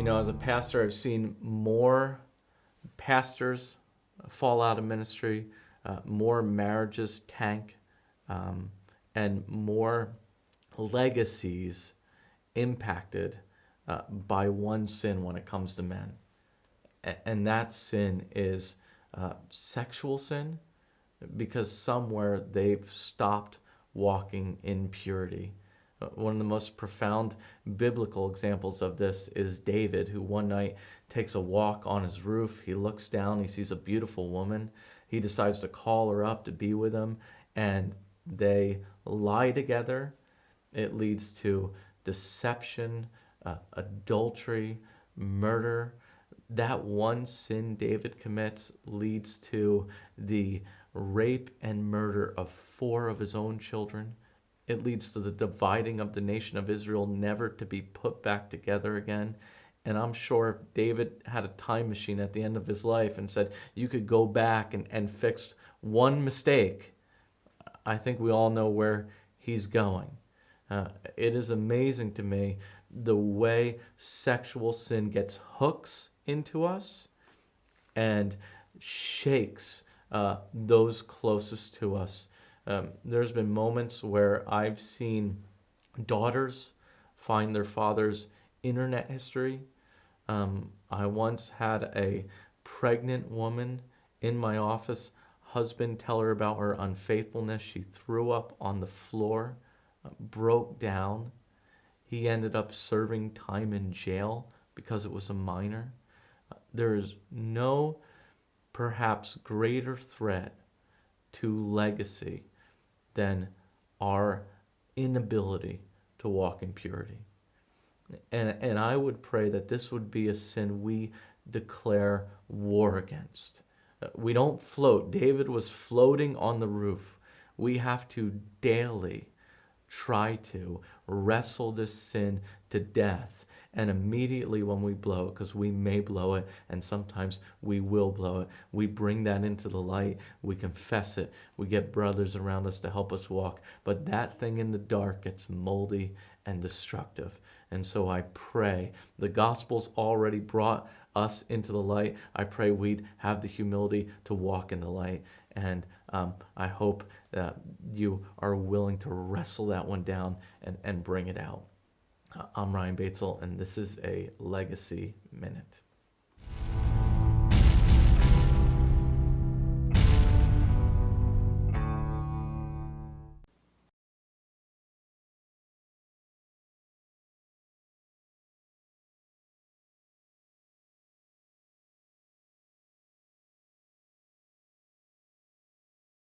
As a pastor, I've seen more pastors fall out of ministry, more marriages tank, and more legacies impacted by one sin when it comes to men. And that sin is sexual sin, because somewhere they've stopped walking in purity. One of the most profound biblical examples of this is David, who one night takes a walk on his roof. He looks down, he sees a beautiful woman. He decides to call her up to be with him, and they lie together. It leads to deception, adultery, murder. That one sin David commits leads to the rape and murder of 4 of his own children. It leads to the dividing of the nation of Israel, never to be put back together again. And I'm sure if David had a time machine at the end of his life and said, you could go back and fix one mistake, I think we all know where he's going. It is amazing to me the way sexual sin gets hooks into us and shakes those closest to us. There's been moments where I've seen daughters find their father's internet history. I once had a pregnant woman in my office, husband tell her about her unfaithfulness. She threw up on the floor, broke down. He ended up serving time in jail because it was a minor. There is no perhaps greater threat to legacy than our inability to walk in purity. And I would pray that this would be a sin we declare war against. We don't float. David was floating on the roof. We have to daily try to wrestle this sin to death. And immediately when we blow it, because we may blow it, and sometimes we will blow it, we bring that into the light, we confess it, we get brothers around us to help us walk. But that thing in the dark gets moldy and destructive. And so I pray, the gospel's already brought us into the light. I pray we'd have the humility to walk in the light. And I hope that you are willing to wrestle that one down and bring it out. I'm Ryan Baitzel, and this is a Legacy Minute.